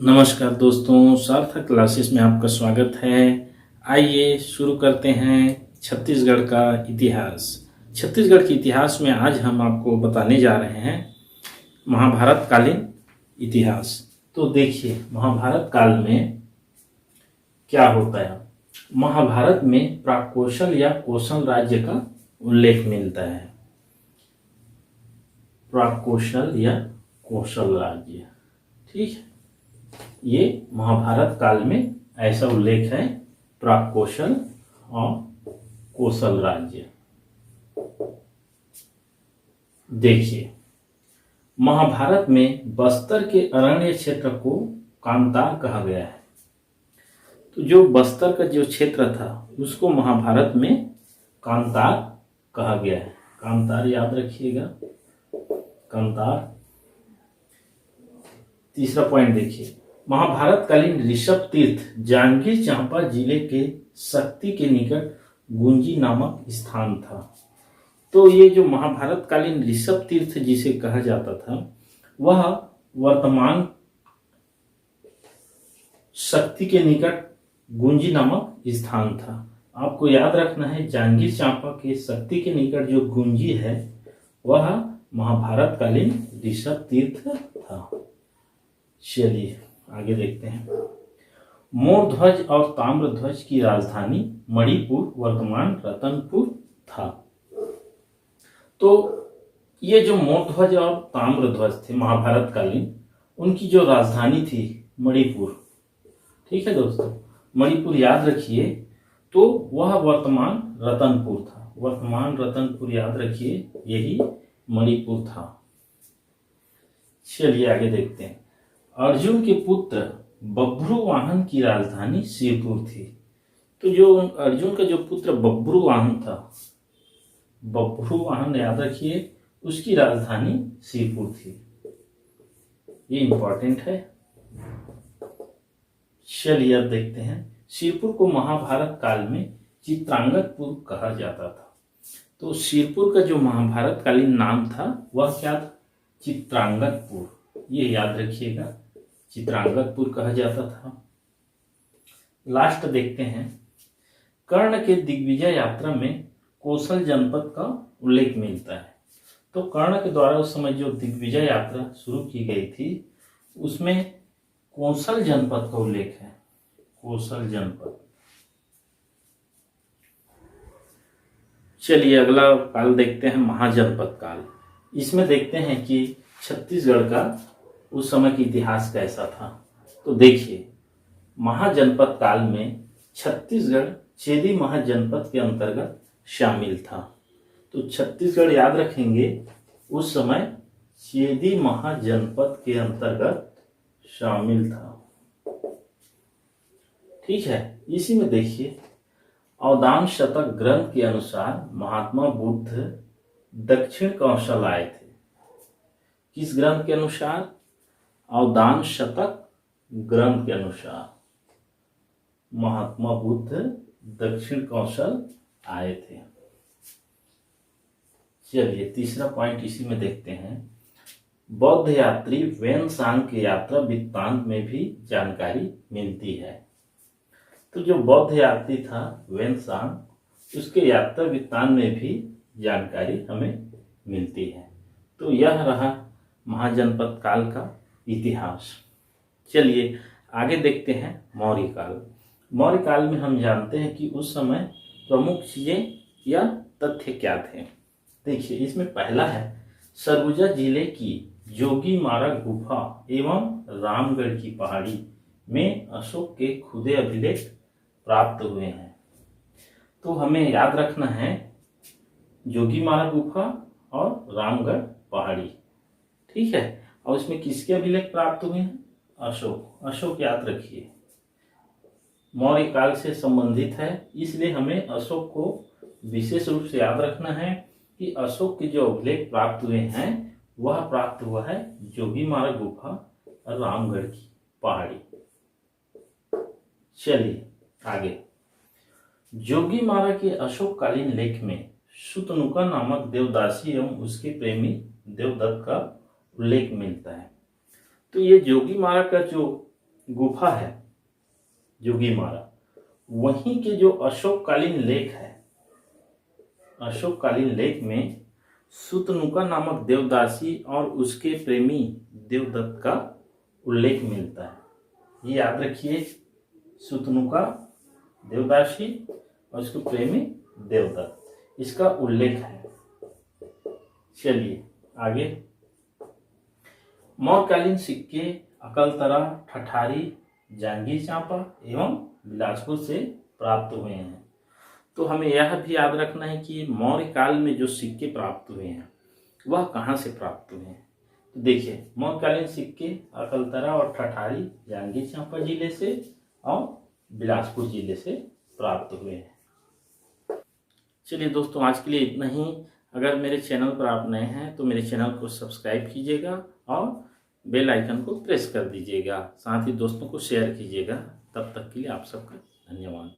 नमस्कार दोस्तों, सार्थक क्लासेस में आपका स्वागत है। आइए शुरू करते हैं छत्तीसगढ़ का इतिहास। छत्तीसगढ़ के इतिहास में आज हम आपको बताने जा रहे हैं महाभारत कालीन इतिहास। तो देखिए महाभारत काल में क्या होता है। महाभारत में प्राक-कौशल या कौशल राज्य का उल्लेख मिलता है। प्राक-कौशल या कौशल राज्य, ठीक है। ये महाभारत काल में ऐसा उल्लेख है, प्राक-कौशल और कौशल राज्य। देखिए महाभारत में बस्तर के अरण्य क्षेत्र को कांतार कहा गया है। तो जो बस्तर का जो क्षेत्र था उसको महाभारत में कांतार कहा गया है। कांतार याद रखिएगा, कांतार। तीसरा पॉइंट देखिए, महाभारत कालीन ऋषभ तीर्थ जांजगीर चांपा जिले के शक्ति के निकट गुंजी नामक स्थान था। तो ये जो महाभारत कालीन ऋषभ तीर्थ जिसे कहा जाता था वह वर्तमान शक्ति के निकट गुंजी नामक स्थान था। आपको याद रखना है, जांजगीर चांपा के शक्ति के निकट जो गुंजी है वह महाभारत कालीन ऋषभ तीर्थ था। चलिए आगे देखते हैं। मोरध्वज और ताम्रध्वज की राजधानी मणिपुर वर्तमान रतनपुर था। तो ये जो मोरध्वज और ताम्रध्वज थे महाभारत कालीन, उनकी जो राजधानी थी मणिपुर, ठीक है दोस्तों, मणिपुर याद रखिए। तो वह वर्तमान रतनपुर था। वर्तमान रतनपुर याद रखिए, यही मणिपुर था। चलिए आगे देखते हैं। अर्जुन के पुत्र बभ्रुवाहन की राजधानी सिरपुर थी। तो जो अर्जुन का जो पुत्र बभ्रुवाहन था, बभ्रुवाहन याद रखिए, उसकी राजधानी सिरपुर थी। ये इंपॉर्टेंट है। चलिए अब देखते हैं। सिरपुर को महाभारत काल में चित्रांगदपुर कहा जाता था। तो सिरपुर का जो महाभारत कालीन नाम था वह क्या था? चित्रांगदपुर। ये याद रखिएगा, चित्रांगदपुर कहा जाता था। लास्ट देखते हैं। कर्ण के दिग्विजय यात्रा में कौशल जनपद का उल्लेख मिलता है। तो कर्ण के द्वारा उस समय जो दिग्विजय यात्रा शुरू की गई थी उसमें कौशल जनपद का उल्लेख है। कौशल जनपद। चलिए अगला काल देखते हैं, महाजनपद काल। इसमें देखते हैं कि छत्तीसगढ़ का उस समय की इतिहास कैसा था। तो देखिए महाजनपद काल में छत्तीसगढ़ चेदी महाजनपद के अंतर्गत शामिल था। तो छत्तीसगढ़ याद रखेंगे, उस समय चेदी महाजनपद के अंतर्गत शामिल था, ठीक है। इसी में देखिए अवदान शतक ग्रंथ के अनुसार महात्मा बुद्ध दक्षिण कौशल आए थे। किस ग्रंथ के अनुसार? अवदान शतक ग्रंथ के अनुसार महात्मा बुद्ध दक्षिण कौशल आए थे। चलिए तीसरा पॉइंट इसी में देखते हैं। बौद्ध यात्री वेनसांग के यात्रा वृत्तांत में भी जानकारी मिलती है। तो जो बौद्ध यात्री था वेनसांग, उसके यात्रा वृत्तांत में भी जानकारी हमें मिलती है। तो यह रहा महाजनपद काल का इतिहास। चलिए आगे देखते हैं मौर्य काल। मौर्य काल में हम जानते हैं कि उस समय प्रमुख चीजें या तथ्य क्या थे। देखिए इसमें पहला है, सरगुजा जिले की जोगीमारा गुफा एवं रामगढ़ की पहाड़ी में अशोक के खुदे अभिलेख प्राप्त हुए हैं। तो हमें याद रखना है जोगीमारा गुफा और रामगढ़ पहाड़ी, ठीक है। और इसमें किसके अभिलेख प्राप्त हुए हैं? अशोक। अशोक याद रखिए, मौर्य काल से संबंधित है, इसलिए हमें अशोक को विशेष रूप से याद रखना है कि अशोक के जो अभिलेख प्राप्त हुए हैं वह प्राप्त हुआ है जोगीमारा गुफा और रामगढ़ की पहाड़ी। चलिए आगे। जोगीमारा के अशोककालीन लेख में सुतनुका नामक देवदासी एवं उसके प्रेमी देवदत्त का उल्लेख मिलता है। तो ये जोगीमारा का जो गुफा है जोगीमारा, वहीं के जो अशोककालीन लेख है, अशोककालीन लेख में सुतनुका नामक देवदासी और उसके प्रेमी देवदत्त का उल्लेख मिलता है। ये याद रखिए, सुतनुका देवदासी और उसके प्रेमी देवदत्त, इसका उल्लेख है। चलिए आगे। मौर्यकालीन सिक्के अकलतरा, ठठारी, जांगीर चांपा एवं बिलासपुर से प्राप्त हुए हैं। तो हमें यह भी याद रखना है कि मौर्य काल में जो सिक्के प्राप्त हुए हैं वह कहाँ से प्राप्त हुए हैं। तो देखिए, मौर्यकालीन सिक्के अकलतरा और ठठारी, जांगीर चांपा जिले से और बिलासपुर जिले से प्राप्त हुए हैं। चलिए दोस्तों, आज के लिए इतना ही। अगर मेरे चैनल पर आप नए हैं तो मेरे चैनल को सब्सक्राइब कीजिएगा और बेल आइकन को प्रेस कर दीजिएगा, साथ ही दोस्तों को शेयर कीजिएगा। तब तक के लिए आप सबका धन्यवाद।